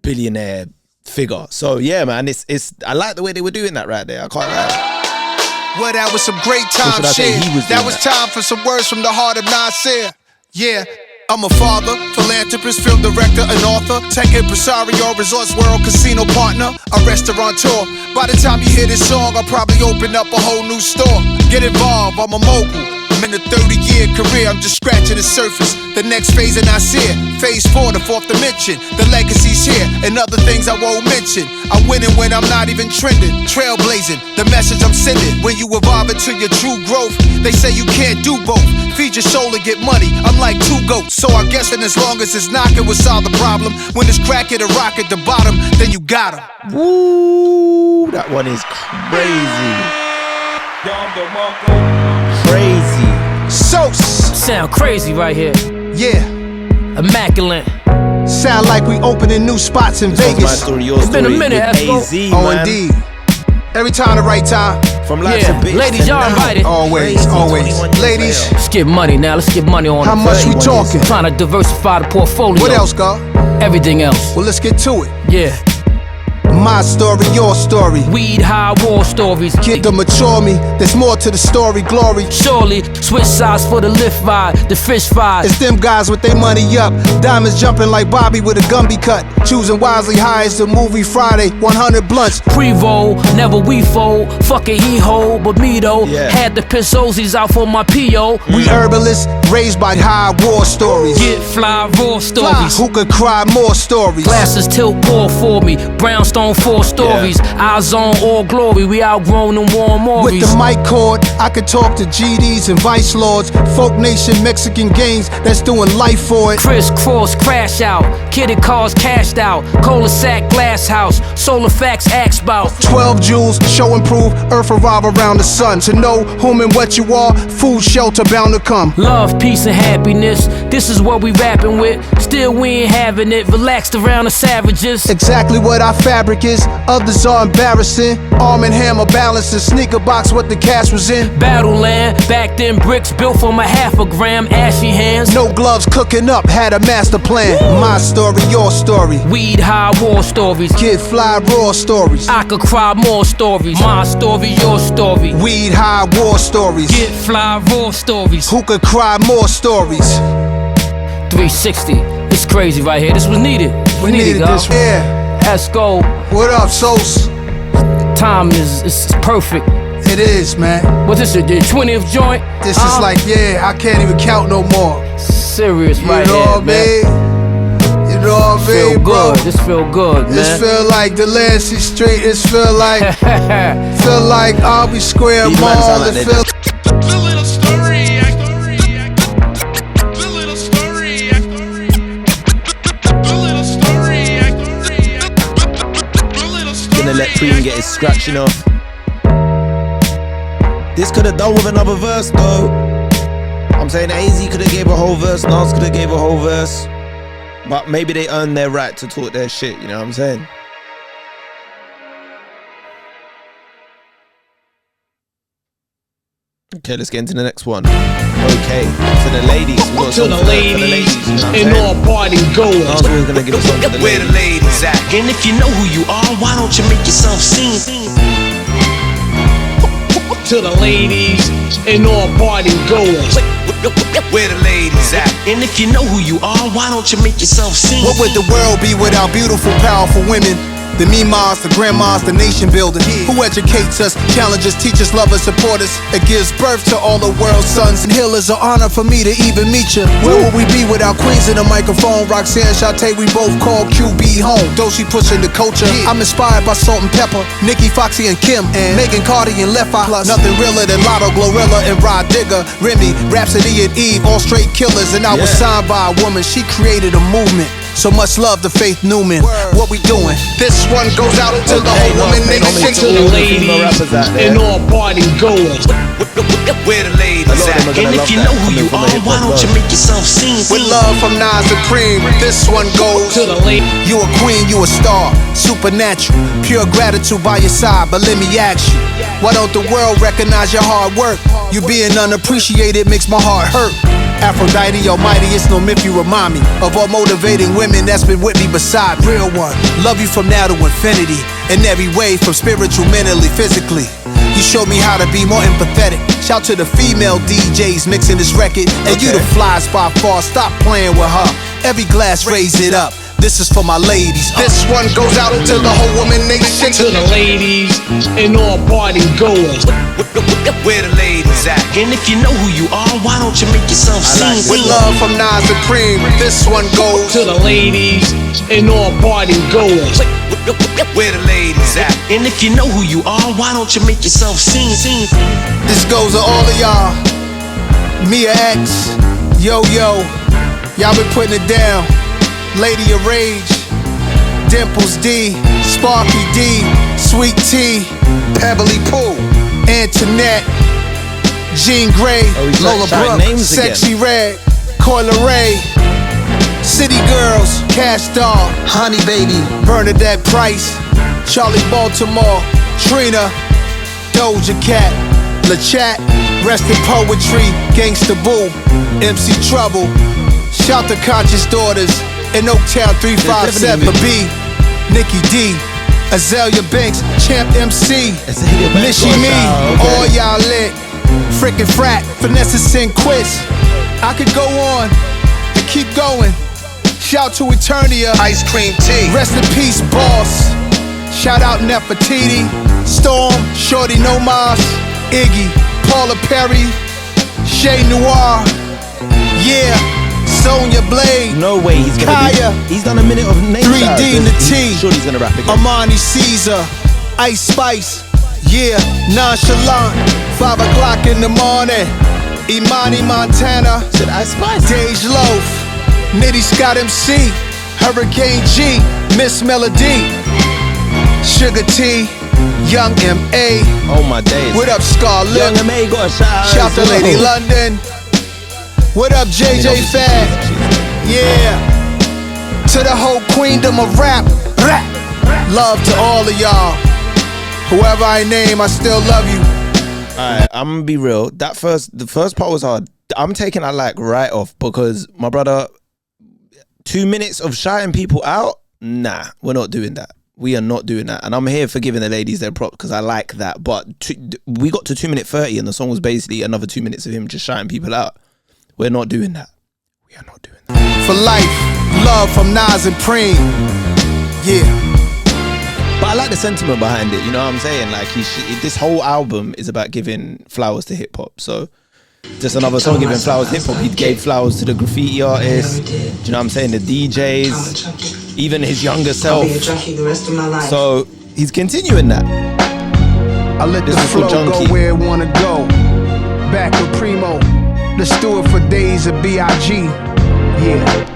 S1: billionaire figure. So yeah, man, it's I like the way they were doing that right there. I can't lie.
S2: Well, that was some great time shit. That was time for some words from the heart of Nasir. Yeah. I'm a father, philanthropist, film director, and author, tech impresario, resorts world, casino partner, a restaurateur. By the time you hear this song, I'll probably open up a whole new store. Get involved, I'm a mogul. I'm in a 30-year career, I'm just scratching the surface. The next phase of Nasir, phase 4, the fourth dimension. The legacy's here, and other things I won't mention. I'm winning when I'm not even trending, trailblazing. The message I'm sending, when you evolve into your true growth, they say you can't do both. Feed your soul and get money, I'm like two goats. So I'm guessing as long as it's knocking, we'll solve the problem. When it's cracking and rock at the bottom, then you got him.
S1: Woo, that one is crazy. Crazy.
S12: Sound crazy right here.
S2: Yeah.
S12: Immaculate.
S2: Sound like we opening new spots in Vegas.
S1: My story, your
S12: it's been a minute,
S2: Oh, indeed. Every time the right time.
S1: From life's a bitch.
S12: Ladies, y'all invited.
S2: Always. Ladies,
S12: Let's get money now. Let's get money on.
S2: how much we talking?
S12: Trying to diversify the portfolio.
S2: What else, God?
S12: Everything else.
S2: Well, let's get to it.
S12: Yeah.
S2: My story, your story.
S12: Weed, high, war stories.
S2: Get to mature me. There's more to the story, glory.
S12: Surely, switch sides for the lift ride, the fish fry.
S2: It's them guys with their money up. Diamonds jumping like Bobby with a Gumby cut. Choosing wisely high as the movie Friday. 100 blunts.
S12: Pre-roll, never we fold. Fuck it, he hold, but me though. Had the piss Ozies out for my P.O.
S2: We herbalists, raised by high war stories.
S12: Get fly, raw stories.
S2: Who could cry more stories?
S12: Glasses tilt pour for me. Brownstone 4 stories. Eyes on all glory. We outgrown them warm
S2: With the mic cord, I could talk to GDs and Vice Lords. Folk Nation, Mexican gangs that's doing life for it.
S12: Crisscross, crash out. Kidded cars cashed out. Cola sack, glass house. Solar facts, axe bout.
S2: 12 jewels, show and prove. Earth revolve around the sun. To know whom and what you are, food, shelter bound to come.
S12: Love, peace, and happiness. This is what we rapping with. Still we ain't having it. Relaxed around the savages.
S2: Exactly what our fabric is. Others are embarrassing. Arm and hammer balancing. Sneaker box what the cash was in.
S12: Battleland, back then bricks built from a half a gram. Ashy hands.
S2: No gloves cooking up, had a master plan. Woo! My story, your story.
S12: Weed, high, war stories.
S2: Kid fly, raw stories.
S12: I could cry more stories. My story, your story.
S2: Weed, high, war stories.
S12: Get fly, raw stories.
S2: Who could cry more stories?
S12: 360. It's crazy right here. This was needed.
S2: We needed this. Yeah.
S12: Let's go.
S2: What up, Sos?
S12: Time is perfect.
S2: It is, man.
S12: What's this, your 20th joint?
S2: This is like, I can't even count no more.
S12: Serious right here, man.
S2: You know what I mean, bro?
S12: This feel good, man.
S2: This feel like the Delancey Street. This feel like Albee Square Mall. It feel
S1: let Preem get his scratching off. This could have done with another verse though. I'm saying AZ could have gave a whole verse, Nas could have gave a whole verse. But maybe they earned their right to talk their shit, you know what I'm saying? Okay, let's get into the next one. Okay, to the ladies. We got
S13: to the ladies,
S1: you know
S13: and all party goers.
S1: Nas was gonna give us one to the
S13: Where the ladies at? And if you know who you are, why don't you make yourself seen? To the ladies, and all party goers. Where the ladies at? And if you know who you are, why don't you make yourself seen?
S2: What would the world be without beautiful, powerful women? The mimas, the grandmas, the nation building. Who educates us, challenges, teaches, lovers, support us. It gives birth to all the world's sons and healers. An honor for me to even meet you. Where would we be without queens in the microphone? Roxanne, Shantae, we both call QB home. Though she pushing the culture, I'm inspired by Salt and Pepper, Nikki, Foxy, and Kim, and Megan Cardi and Left Eye. Plus, nothing realer than Lotto, Glorilla, and Rod Digger, Remy, Rhapsody, and Eve, all straight killers. And I was signed by a woman. She created a movement. So much love to Faith Newman. What we doing? This one goes out to the whole woman nation.
S13: To the ladies and all party goers. Where the ladies at? And if you know who you are, why don't you make yourself seen?
S2: With love from Nas and Preem, this one goes
S13: to the ladies.
S2: You a queen, you a star, supernatural. Pure gratitude by your side, but let me ask you, why don't the world recognize your hard work? You being unappreciated makes my heart hurt. Aphrodite almighty, it's no myth, you remind me of all motivating women that's been with me beside me. Real one, love you from now to infinity. In every way, from spiritual, mentally, physically. You showed me how to be more empathetic. Shout to the female DJs mixing this record. And you the flies by far, stop playing with her. Every glass, raise it up. This is for my ladies. This one goes out to the whole woman nation.
S13: To the ladies and all party goers. Where the ladies at? And if you know who you are, why don't you make yourself seen?
S2: With love from Nas and Preem, this one goes
S13: to the ladies and all party goers. Where the ladies at? And if you know who you are, why don't you make yourself seen?
S2: This goes to all of y'all. Mia X, Yo Yo, y'all been putting it down. Lady of Rage, Dimples D, Sparky D, Sweet T, Pebbly Pooh, Antoinette, Jean Grey, Lola Brooke, Sexy Red, Coyle Ray, City Girls, Cash Doll, Honey Baby, Bernadette Price, Charlie Baltimore, Trina, Doja Cat, La Chat, Rest in Poetry, Gangsta Boo, MC Trouble. Shout to Conscious Daughters in Oaktown 357. B, Nikki D, Azalea Banks, Champ MC, Nishi Me, all y'all lit. Frickin' Frat, Vanessa Sinquist. I could go on and keep going. Shout to Eternia, Ice Cream Tea. Rest in peace, Boss. Shout out Nefertiti, Storm, Shorty Nomas, Iggy, Paula Perry, Shay Noir, yeah, Sonya Blade.
S8: No way he's gonna
S2: Kaya.
S8: He's done a minute of name
S2: 3D in the T.
S8: Sure he's gonna rap again.
S2: Amani Caesar, Ice Spice, yeah, Nonchalant. 5 o'clock in the morning. Imani Montana,
S8: said Ice Spice.
S2: Dej Loaf, Nitty Scott MC, Hurricane G, Miss Melody, Sugar T, Young M.A.
S8: Oh my days.
S2: What up, Scarlett?
S8: Young M.A. got a shout.
S2: Shout to Lady London. What up, JJ Fad? Yeah. To the whole queendom of rap. Love to all of y'all. Whoever I name, I still love you.
S1: Alright, I'm gonna be real. The first part was hard. I'm taking that like right off because my brother, 2 minutes of shouting people out. Nah, we're not doing that. We are not doing that. And I'm here for giving the ladies their props because I like that. But we got to 2:30 and the song was basically another 2 minutes of him just shouting people out. We're not doing that. We are not doing that.
S2: For life, love from Nas and Premier. Yeah.
S1: But I like the sentiment behind it. You know what I'm saying? Like this whole album is about giving flowers to hip hop. So just another song giving flowers to hip hop. He gave flowers to the graffiti artists. Do you know what I'm saying? The DJs, even his younger self. So he's continuing that.
S2: I let this flow go where it wanna go. Back with Primo. Let's do it for days of B.I.G. Yeah.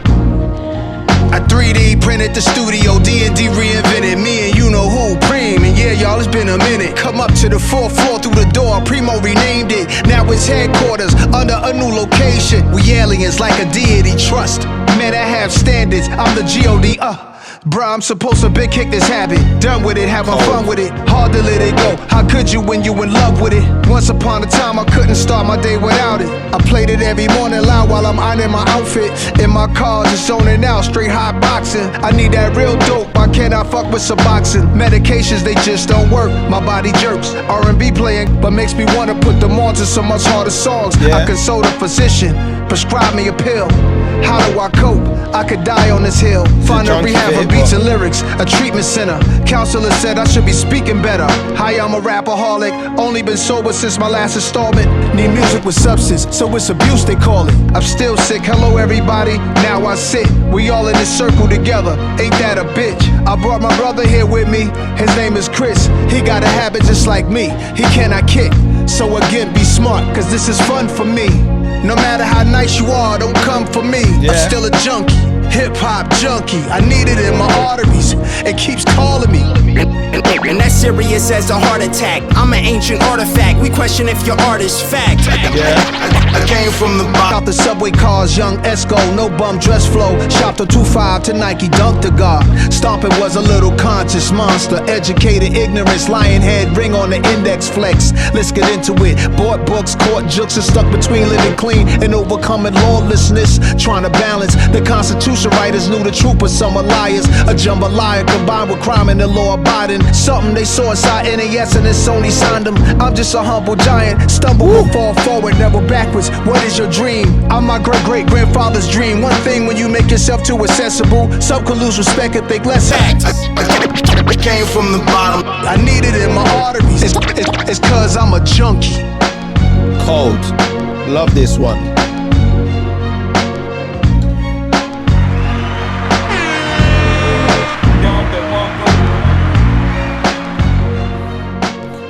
S2: I 3D printed the studio, D&D reinvented me and you know who, Preem. And yeah, y'all, it's been a minute. Come up to the 4th floor through the door, Primo renamed it. Now it's headquarters under a new location. We aliens like a deity trust. Man, I have standards, I'm the G.O.D. Bruh, I'm supposed to big kick this habit. Done with it, having fun with it. Hard to let it go. How could you when you in love with it? Once upon a time, I couldn't start my day without it. I played it every morning loud while I'm ironing my outfit. In my car, just zoning out, straight hot boxing. I need that real dope. Why can't I fuck with Suboxone? Medications, they just don't work. My body jerks. R&B playing, but makes me wanna put them on to some much harder songs. Yeah. I consult a physician, prescribe me a pill. How do I cope? I could die on this hill. Find a rehab for beats and lyrics, a treatment center. Counselor said I should be speaking better. Hi, I'm a rapaholic, only been sober since my last installment. Need music with substance, so it's abuse they call it. I'm still sick, hello everybody, now I sit. We all in this circle together, ain't that a bitch? I brought my brother here with me, his name is Chris. He got a habit just like me, he cannot kick. So again, be smart, cause this is fun for me. No matter how nice you are, don't come for me. I'm still a junkie, hip-hop junkie. I need it in my arteries, it keeps calling me.
S14: And that's serious as a heart attack. I'm an ancient artifact, we question if your art is fact.
S2: I came from the bottom. Out the subway cars, young Esco, no bum dress flow. Shopped a 2.5 to Nike, dunked the guard. Stomping was a little conscious monster. Educated ignorance, lion head, ring on the index flex. Let's get into it. Bought books, caught jokes, and stuck between living clean and overcoming lawlessness. Trying to balance the Constitution writers knew the truth, but some are liars. A jambalaya combined with crime and the law abiding. Something they saw inside NAS and then Sony signed them. I'm just a humble giant, stumble will fall forward, never backwards. What is your dream? I'm my great-great-grandfather's dream. One thing when you make yourself too accessible, some can lose respect and think less act. I came from the bottom, I need it in my arteries. It's cause I'm a junkie.
S1: Cold, love this one.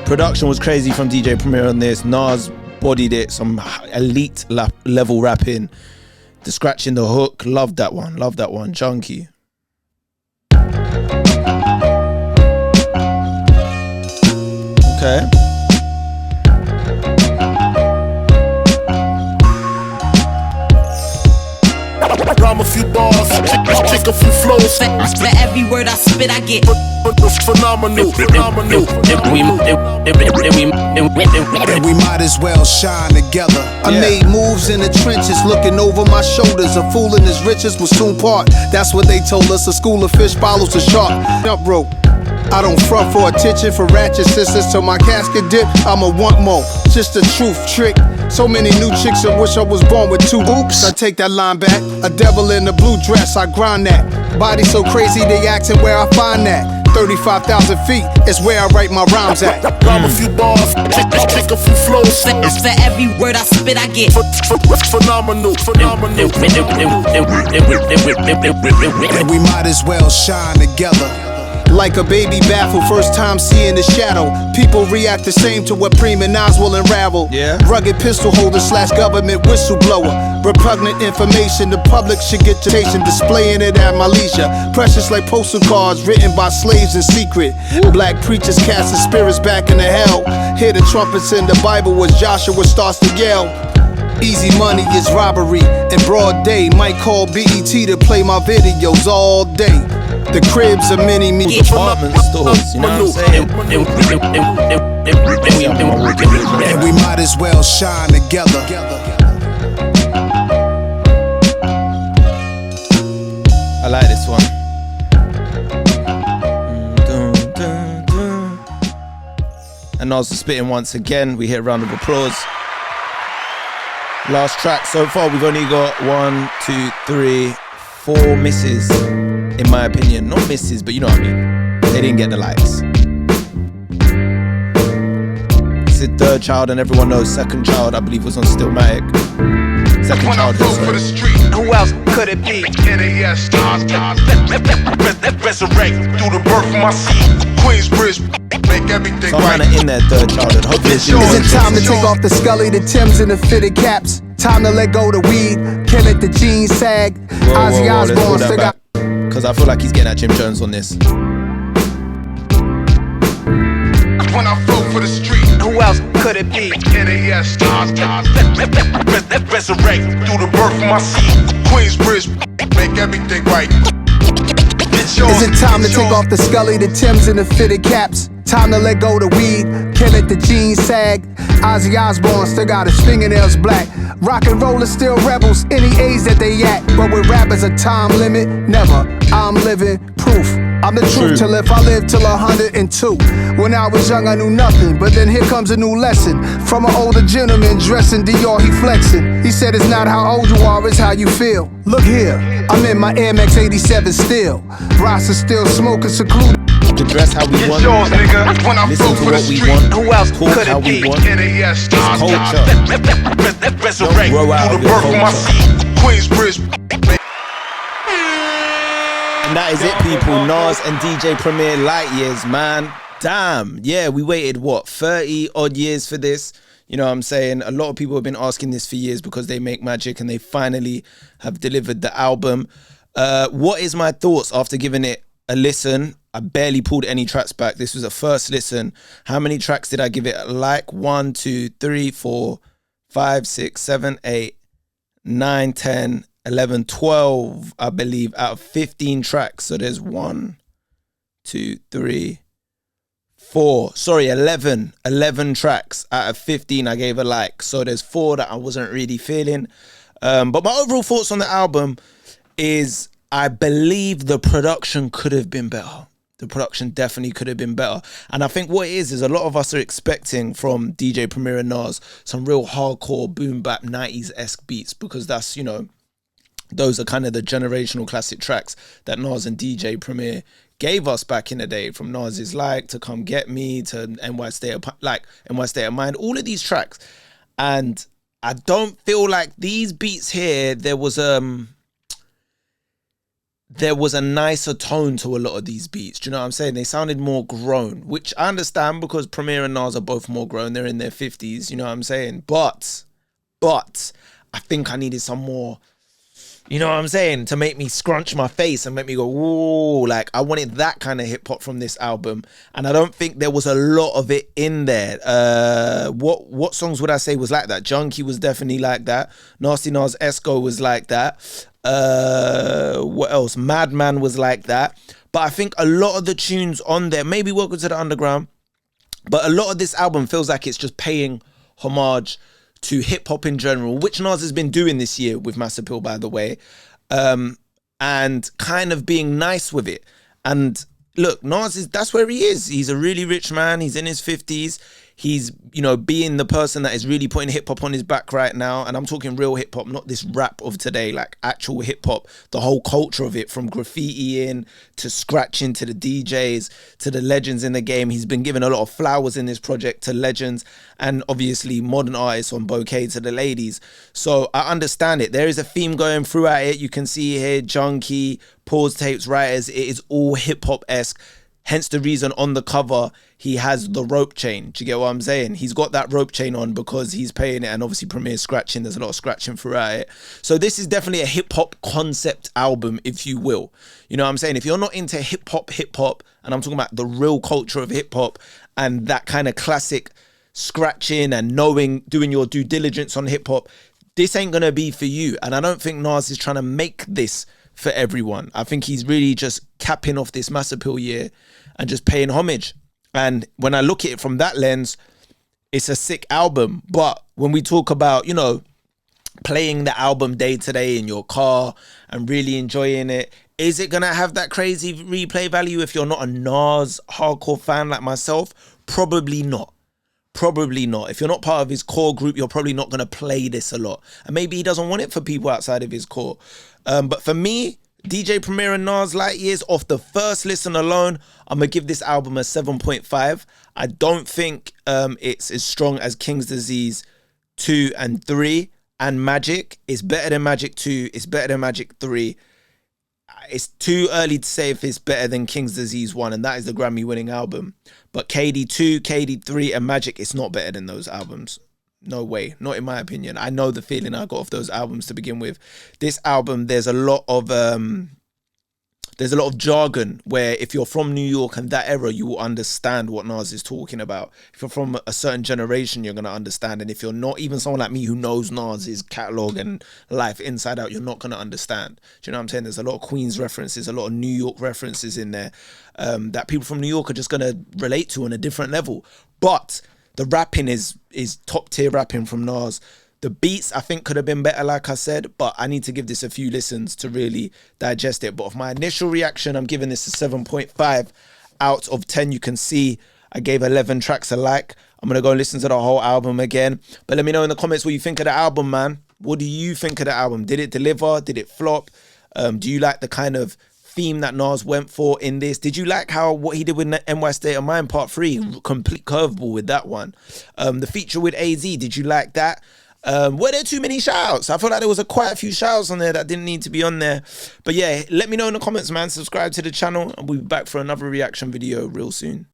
S1: Production was crazy from DJ Premier on this. Nas bodied it, some elite level rapping. The scratching the hook, love that one, junkie. Okay.
S15: rhyme a few bars, kick a few flows.
S11: For every word I spit, I get
S15: phenomenal.
S2: And we might as well shine together. I made moves in the trenches, looking over my shoulders. A fool and his riches will soon part. That's what they told us. A school of fish follows a shark. Jump rope. I don't front for attention for ratchet sisters. Till my casket dip, I'ma want more. Just a truth trick. So many new chicks that wish I was born with two oops. I take that line back. A devil in a blue dress, I grind that. Body so crazy, they asking where I find that. 35,000 feet is where I write my rhymes at.
S15: Rhyme a few bars, kick a few flows.
S11: For every word I spit, I get
S15: phenomenal.
S2: And we might as well shine together. Like a baby baffled, first time seeing the shadow. People react the same to what Prima Nas will unravel. Rugged pistol holder / government whistleblower. Repugnant information, the public should get to station. Displaying it at my leisure. Precious like postal cards written by slaves in secret. Black preachers casting spirits back into hell. Hear the trumpets in the Bible as Joshua starts to yell. Easy money is robbery in broad day. Might call BET to play my videos all day. The cribs are mini me.
S1: Department stores, you know what I'm saying?
S2: And we might as well shine together.
S1: I like this one. And Nas is spitting once again. We hit a round of applause. Last track so far, we've only got 1, 2, 3, 4 misses. In my opinion, not misses, but you know what I mean. They didn't get the likes. It's a third child, and everyone knows second child, I believe, was on Stillmatic. Second child hit, sorry.
S14: Who else could it be?
S15: NAS stars, resurrect through the birth of my seed. Queensbridge, make everything
S1: Some
S15: right.
S1: man are in their third childhood. Hopefully it's yours.
S2: Is it time to take off the Scully, the Timbs, and the fitted caps? Time to let go the weed, kill it, the jeans sag. Ozzy Osbourne still got.
S1: Because I feel like he's getting at Jim Jones on this.
S15: When I flow for the street,
S14: who else could it be?
S15: NAS stars, resurrect through the birth of my seed. Queensbridge, make everything right.
S2: Is it time to take off the Scully, the Timbs, and the fitted caps? Time to let go the weed, kill it, the jeans sag. Ozzy Osbourne still got his fingernails black. Rock and roll is still rebels, any age that they at. But with rappers a time limit, never. I'm living proof. I'm the truth till if I live till 102. When I was young I knew nothing, but then here comes a new lesson. From an older gentleman dressing Dior, he flexing. He said it's not how old you are, it's how you feel. Look here, I'm in my Air Max 87 still. Rasta still smoking secluded.
S1: To dress how we want,
S15: yours, nigga. When I
S1: listen
S15: flow
S1: to
S15: for the
S1: what we
S15: street,
S1: want,
S14: who else
S1: talk
S14: could
S1: how
S14: it
S1: we
S14: be?
S1: want.
S15: NAS stars,
S1: Culture.
S15: resurrect
S1: Don't grow out
S15: through
S1: of
S15: the
S1: your
S15: birth of my
S1: culture.
S15: seed. Queensbridge.
S1: And that is it, people. Nas and DJ Premier, Light Years, man. Damn. Yeah, we waited, 30 odd years for this. You know what I'm saying? A lot of people have been asking this for years because they make magic and they finally have delivered the album. What is my thoughts after giving it a listen? I barely pulled any tracks back. This was a first listen. How many tracks did I give it? Like 1, 2, 3, 4, 5, 6, 7, 8, 9, 10, 11, 12, I believe, out of 15 tracks. So there's 1, 2, 3, 4. Sorry, 11 tracks out of 15 I gave a like. So there's 4 that I wasn't really feeling. But my overall thoughts on the album is I believe the production could have been better. The production definitely could have been better. And I think what it is a lot of us are expecting from DJ Premier and Nas some real hardcore boom bap 90s-esque beats, because that's, you know, those are kind of the generational classic tracks that Nas and DJ Premier gave us back in the day, from Nas's Like to Come Get Me to NY State of Mind, all of these tracks. And I don't feel like these beats here, there was a nicer tone to a lot of these beats. Do you know what I'm saying? They sounded more grown, which I understand because Premier and Nas are both more grown. They're in their 50s, you know what I'm saying? But I think I needed some more, you know what I'm saying, to make me scrunch my face and make me go, whoa, like I wanted that kind of hip hop from this album. And I don't think there was a lot of it in there. What songs would I say was like that? Junkie was definitely like that. Nasty Nas Esco was like that. What else? Madman was like that. But I think a lot of the tunes on there, maybe Welcome to the Underground, but a lot of this album feels like it's just paying homage to hip hop in general, which Nas has been doing this year with Mass Appeal, by the way, and kind of being nice with it. And look, Nas that's where he is. He's a really rich man. He's in his 50s. He's, you know, being the person that is really putting hip hop on his back right now. And I'm talking real hip hop, not this rap of today, like actual hip hop, the whole culture of it, from graffiti in to scratching to the DJs to the legends in the game. He's been given a lot of flowers in this project to legends and obviously modern artists on Bouquet to the ladies. So I understand it. There is a theme going throughout it. You can see here, Junkie, Pause Tapes, Writers. It is all hip hop-esque. Hence the reason on the cover he has the rope chain. Do you get what I'm saying? He's got that rope chain on because he's paying it, and obviously Premier's scratching. There's a lot of scratching throughout it. So this is definitely a hip hop concept album, if you will. You know what I'm saying? If you're not into hip hop, and I'm talking about the real culture of hip hop and that kind of classic scratching and knowing, doing your due diligence on hip hop, this ain't gonna be for you. And I don't think Nas is trying to make this for everyone. I think he's really just capping off this Mass Appeal year and just paying homage. And when I look at it from that lens, it's a sick album. But when we talk about, you know, playing the album day to day in your car and really enjoying it, is it gonna have that crazy replay value if you're not a Nas hardcore fan like myself? Probably not. Probably not. If you're not part of his core group, you're probably not going to play this a lot. And maybe he doesn't want it for people outside of his core. But for me, DJ Premier and Nas Light Years, off the first listen alone, I'm going to give this album a 7.5. I don't think it's as strong as King's Disease 2 and 3 and Magic. It's better than Magic 2. It's better than Magic 3. It's too early to say if it's better than King's Disease 1, and that is the Grammy-winning album. But KD 2, KD 3, and Magic, it's not better than those albums. No way. Not in my opinion. I know the feeling I got off those albums to begin with. This album, there's a lot of jargon where if you're from New York and that era, you will understand what Nas is talking about. If you're from a certain generation, you're going to understand. And if you're not, even someone like me who knows Nas's catalogue and life inside out, you're not going to understand. Do you know what I'm saying? There's a lot of Queens references, a lot of New York references in there that people from New York are just going to relate to on a different level. But the rapping is top tier rapping from Nas. The beats, I think, could have been better, like I said, but I need to give this a few listens to really digest it. But of my initial reaction, I'm giving this a 7.5 out of 10. You can see I gave 11 tracks a like. I'm going to go listen to the whole album again. But let me know in the comments what you think of the album, man. What do you think of the album? Did it deliver? Did it flop? Do you like the kind of theme that Nas went for in this? Did you like what he did with NY State of Mind Part 3? Complete curveball with that one. The feature with AZ, did you like that? Were there too many shout-outs? I feel like there was quite a few shout-outs on there that didn't need to be on there. But yeah, let me know in the comments, man. Subscribe to the channel, and we'll be back for another reaction video real soon.